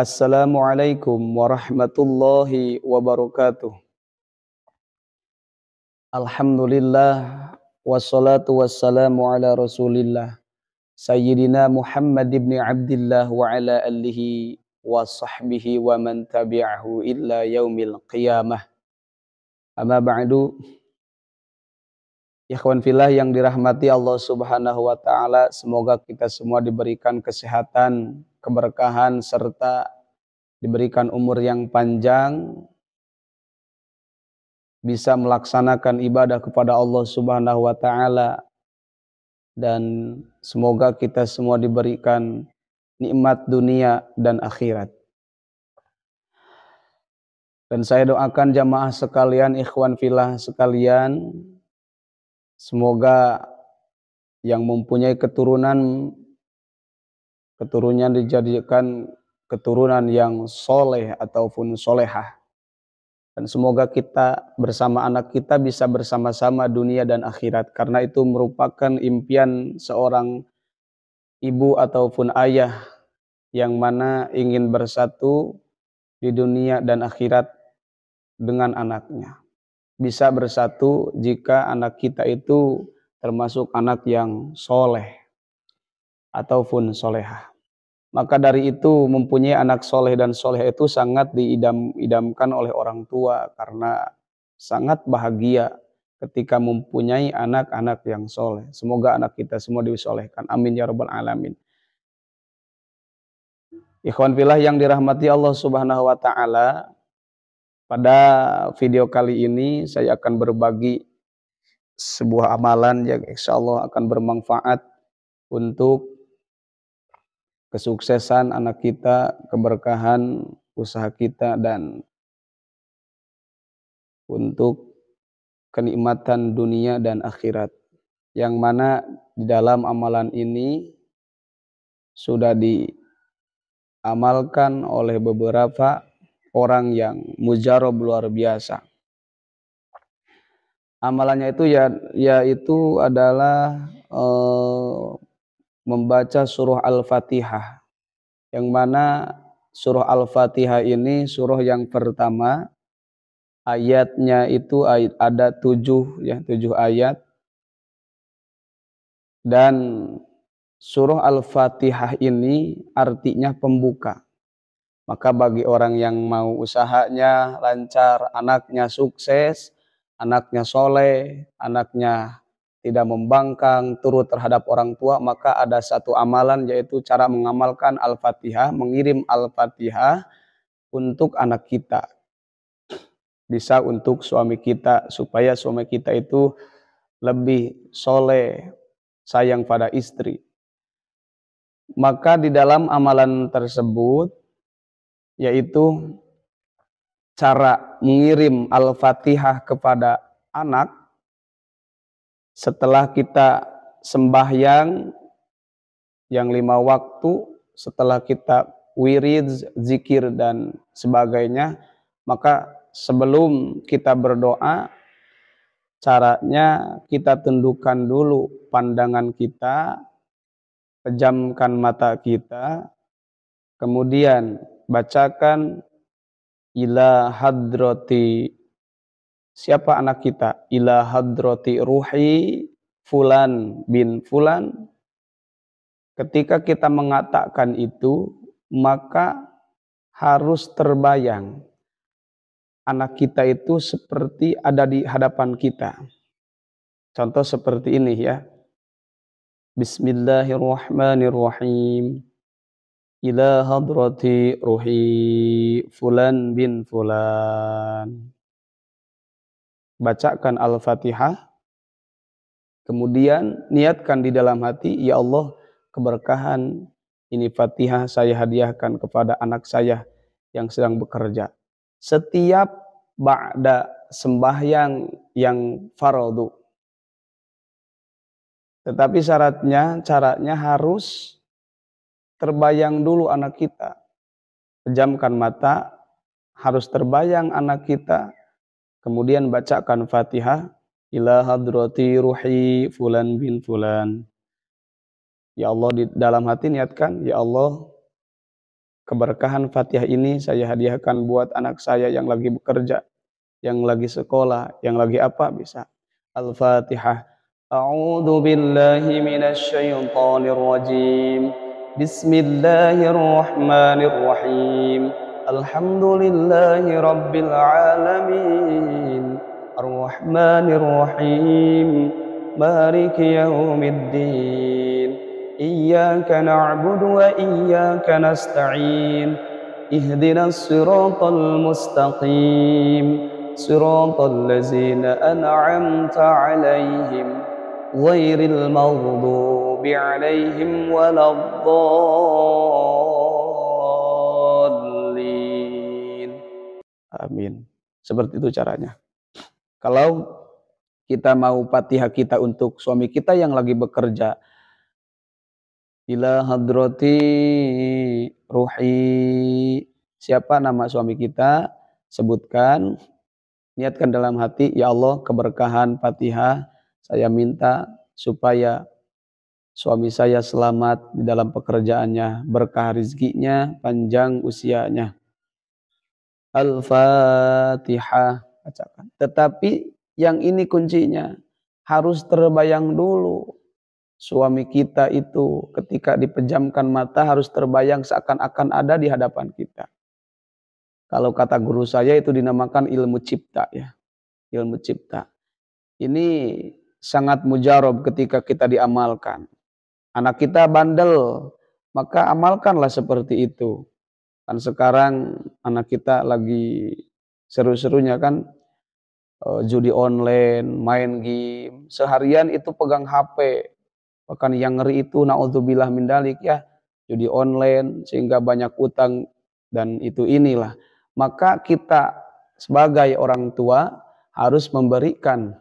Assalamualaikum warahmatullahi wabarakatuh. Alhamdulillah wassalatu wassalamu ala Rasulillah Sayyidina Muhammad ibn Abdillah wa ala alihi wa sahbihi wa man tabi'ahu illa yaumil qiyamah. Amma ba'du. Ikhwan fillah yang dirahmati Allah Subhanahu wa taala, semoga kita semua diberikan kesehatan, keberkahan serta diberikan umur yang panjang, bisa melaksanakan ibadah kepada Allah Subhanahu wa taala, dan semoga kita semua diberikan nikmat dunia dan akhirat. Dan saya doakan jamaah sekalian, ikhwan fillah sekalian, semoga yang mempunyai keturunan dijadikan keturunan yang soleh ataupun solehah. Dan semoga kita bersama anak kita bisa bersama-sama dunia dan akhirat. Karena itu merupakan impian seorang ibu ataupun ayah yang mana ingin bersatu di dunia dan akhirat dengan anaknya. Bisa bersatu jika anak kita itu termasuk anak yang soleh ataupun solehah. Maka dari itu mempunyai anak soleh dan soleh itu sangat diidam-idamkan oleh orang tua, karena sangat bahagia ketika mempunyai anak-anak yang soleh. Semoga anak kita semua disolehkan. Amin ya rabbal alamin. Ikhwan fillah yang dirahmati Allah Subhanahu wa taala, pada video kali ini saya akan berbagi sebuah amalan yang insyaallah akan bermanfaat untuk kesuksesan anak kita, keberkahan usaha kita, dan untuk kenikmatan dunia dan akhirat. Yang mana di dalam amalan ini sudah diamalkan oleh beberapa orang yang mujarab luar biasa. Amalannya itu yaitu adalah membaca surah Al-Fatihah, yang mana surah Al-Fatihah ini surah yang pertama, ayatnya itu ada 7 ayat, dan surah Al-Fatihah ini artinya pembuka. Maka bagi orang yang mau usahanya lancar, anaknya sukses, anaknya soleh, anaknya tidak membangkang, turut terhadap orang tua, maka ada satu amalan, yaitu cara mengamalkan Al-Fatihah, mengirim Al-Fatihah untuk anak kita. Bisa untuk suami kita, supaya suami kita itu lebih soleh, sayang pada istri. Maka di dalam amalan tersebut, yaitu cara mengirim Al-Fatihah kepada anak, setelah kita sembahyang yang 5 waktu, setelah kita wirid, zikir dan sebagainya, maka sebelum kita berdoa, caranya kita tundukkan dulu pandangan kita, pejamkan mata kita, kemudian bacakan ila hadrati, siapa anak kita? Ila hadrati ruhi fulan bin fulan. Ketika kita mengatakan itu, maka harus terbayang anak kita itu seperti ada di hadapan kita. Contoh seperti ini ya. Bismillahirrahmanirrahim. Ila hadrati ruhi fulan bin fulan. Bacakan Al-Fatihah, kemudian niatkan di dalam hati, ya Allah, keberkahan ini Fatihah saya hadiahkan kepada anak saya yang sedang bekerja. Setiap ba'da sembahyang yang fardu. Tetapi caranya harus terbayang dulu anak kita. Pejamkan mata, harus terbayang anak kita. Kemudian bacakan Fatihah, ila hadrati ruhi fulan bin fulan. Ya Allah, di dalam hati niatkan, ya Allah, keberkahan Fatihah ini saya hadiahkan buat anak saya yang lagi bekerja, yang lagi sekolah, yang lagi apa bisa. Al-Fatihah. A'udzu billahi minasy syaithanir rajim. Bismillahirrahmanirrahim. Alhamdulillahi rabbil alamin. Ar-Rahmanir Rahim. Maliki yaumiddin. Iyyaka na'budu wa iyyaka nasta'in. Ihdinas siratal mustaqim. Siratal ladzina an'amta 'alaihim ghairil maghdubi 'alaihim waladdallin. Amin. Seperti itu caranya. Kalau kita mau Fatihah kita untuk suami kita yang lagi bekerja, ila hadrati ruhi, siapa nama suami kita, sebutkan, niatkan dalam hati, ya Allah keberkahan Fatihah saya minta supaya suami saya selamat di dalam pekerjaannya, berkah rizkinya, panjang usianya. Al-Fatihah, bacakan. Tetapi yang ini kuncinya, harus terbayang dulu. Suami kita itu ketika dipejamkan mata harus terbayang seakan-akan ada di hadapan kita. Kalau kata guru saya itu dinamakan ilmu cipta ya. Ilmu cipta. Ini sangat mujarab ketika kita diamalkan. Anak kita bandel, maka amalkanlah seperti itu. Kan sekarang anak kita lagi seru-serunya kan judi online, main game, seharian itu pegang HP. Bahkan yang ngeri itu naudzubillah min dzalik ya, judi online sehingga banyak utang dan itu inilah. Maka kita sebagai orang tua harus memberikan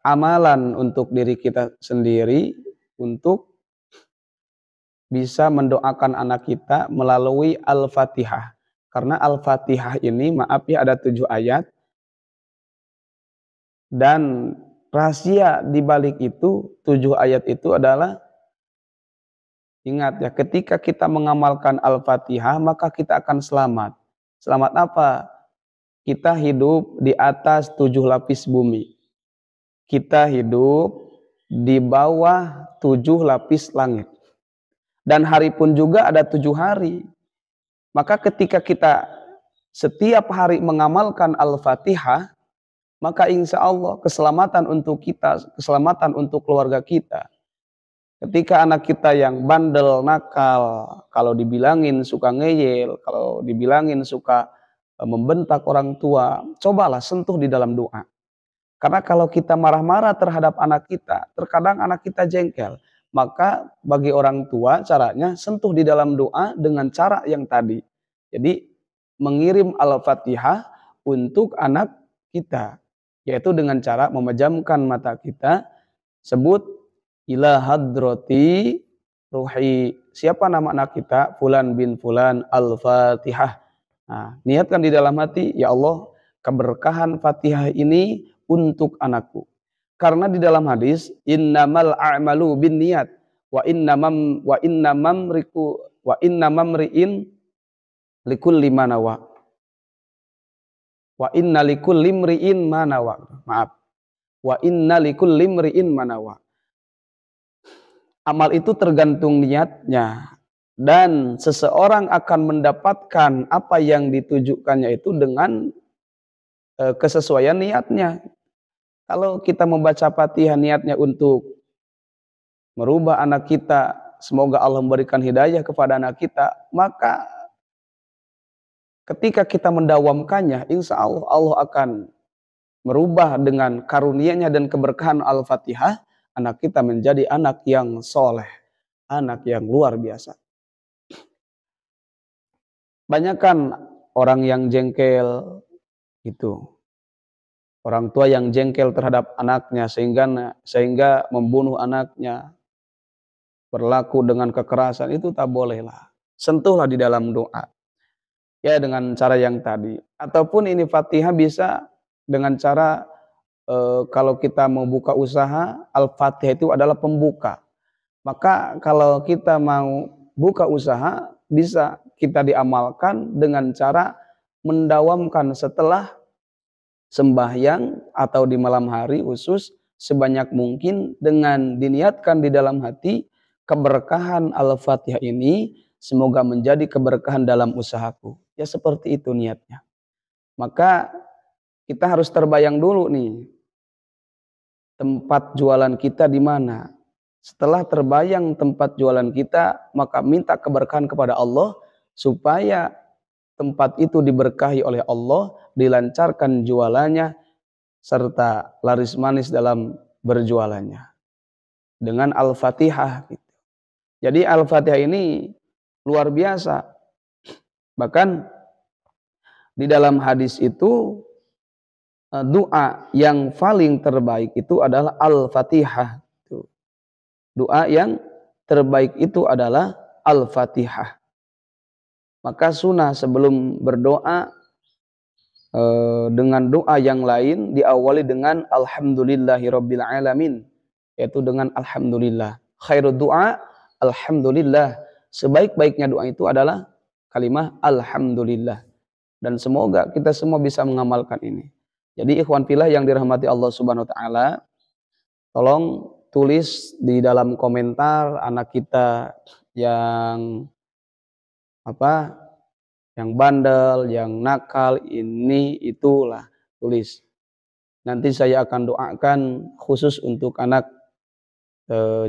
amalan untuk diri kita sendiri untuk bisa mendoakan anak kita melalui Al-Fatihah. Karena Al-Fatihah ini maaf ya ada 7 ayat dan rahasia di balik itu 7 ayat itu adalah, ingat ya, ketika kita mengamalkan Al-Fatihah maka kita akan selamat. Selamat apa? Kita hidup di atas 7 lapis bumi. Kita hidup di bawah 7 lapis langit. Dan hari pun juga ada 7 hari. Maka ketika kita setiap hari mengamalkan Al-Fatihah, maka insya Allah keselamatan untuk kita, keselamatan untuk keluarga kita. Ketika anak kita yang bandel, nakal, kalau dibilangin suka ngeyel, kalau dibilangin suka membentak orang tua, cobalah sentuh di dalam doa. Karena kalau kita marah-marah terhadap anak kita, terkadang anak kita jengkel. Maka bagi orang tua caranya sentuh di dalam doa dengan cara yang tadi. Jadi mengirim Al-Fatihah untuk anak kita. Yaitu dengan cara memejamkan mata kita, sebut ila hadrati ruhi. Siapa nama anak kita? Fulan bin Fulan, Al-Fatihah. Nah, niatkan di dalam hati, ya Allah keberkahan Fatihah ini untuk anakku. Karena di dalam hadis innamal a'malu binniyat wa innamam ri'in likulli ma nawa. Wa inna likulli imri'in ma nawa. Maaf. Wa inna likulli imri'in ma nawa. Amal itu tergantung niatnya dan seseorang akan mendapatkan apa yang ditujukannya itu dengan kesesuaian niatnya. Kalau kita membaca Fatihah niatnya untuk merubah anak kita, semoga Allah memberikan hidayah kepada anak kita, maka ketika kita mendawamkannya, insya Allah Allah akan merubah dengan karunia-Nya dan keberkahan Al-Fatihah, anak kita menjadi anak yang soleh, anak yang luar biasa. Banyak kan orang yang jengkel itu. Orang tua yang jengkel terhadap anaknya sehingga membunuh anaknya, berlaku dengan kekerasan, itu tak bolehlah. Sentuhlah di dalam doa. Ya dengan cara yang tadi. Ataupun ini Fatihah bisa dengan cara kalau kita mau buka usaha, Al-Fatihah itu adalah pembuka. Maka kalau kita mau buka usaha bisa kita diamalkan dengan cara mendawamkan setelah sembahyang atau di malam hari khusus sebanyak mungkin dengan diniatkan di dalam hati keberkahan Al-Fatihah ini semoga menjadi keberkahan dalam usahaku. Ya seperti itu niatnya. Maka kita harus terbayang dulu nih tempat jualan kita di mana. Setelah terbayang tempat jualan kita, maka minta keberkahan kepada Allah supaya tempat itu diberkahi oleh Allah, dilancarkan jualannya, serta laris manis dalam berjualannya. Dengan Al-Fatihah. Gitu. Jadi Al-Fatihah ini luar biasa. Bahkan di dalam hadis itu, doa yang paling terbaik itu adalah Al-Fatihah. Doa yang terbaik itu adalah Al-Fatihah. Maka sunnah sebelum berdoa dengan doa yang lain diawali dengan Alhamdulillahirabbil alamin, yaitu dengan alhamdulillah. Khairud doa alhamdulillah. Sebaik-baiknya doa itu adalah kalimat alhamdulillah. Dan semoga kita semua bisa mengamalkan ini. Jadi ikhwan fillah yang dirahmati Allah Subhanahu wa taala, tolong tulis di dalam komentar anak kita yang yang bandel, yang nakal, ini itulah, tulis. Nanti saya akan doakan khusus untuk anak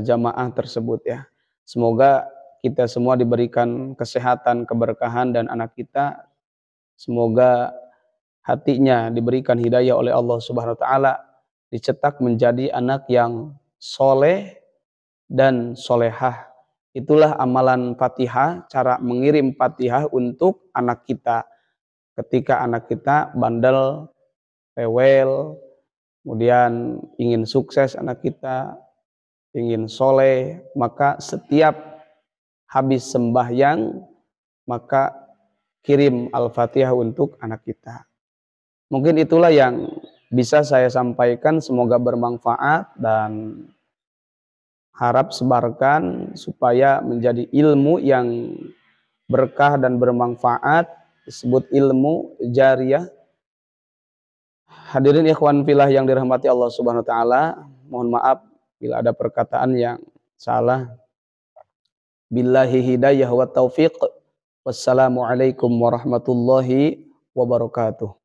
jamaah tersebut ya. Semoga kita semua diberikan kesehatan, keberkahan, dan anak kita semoga hatinya diberikan hidayah oleh Allah Subhanahu wa taala, dicetak menjadi anak yang soleh dan solehah. Itulah amalan Fatihah, cara mengirim Fatihah untuk anak kita. Ketika anak kita bandel, rewel, kemudian ingin sukses anak kita, ingin soleh, maka setiap habis sembahyang, maka kirim Al-Fatihah untuk anak kita. Mungkin itulah yang bisa saya sampaikan, semoga bermanfaat dan harap sebarkan supaya menjadi ilmu yang berkah dan bermanfaat, disebut ilmu jariyah. Hadirin ikhwan fillah yang dirahmati Allah Subhanahu wa taala, mohon maaf bila ada perkataan yang salah. Billahi hidayah wa taufiq. Wassalamualaikum warahmatullahi wabarakatuh.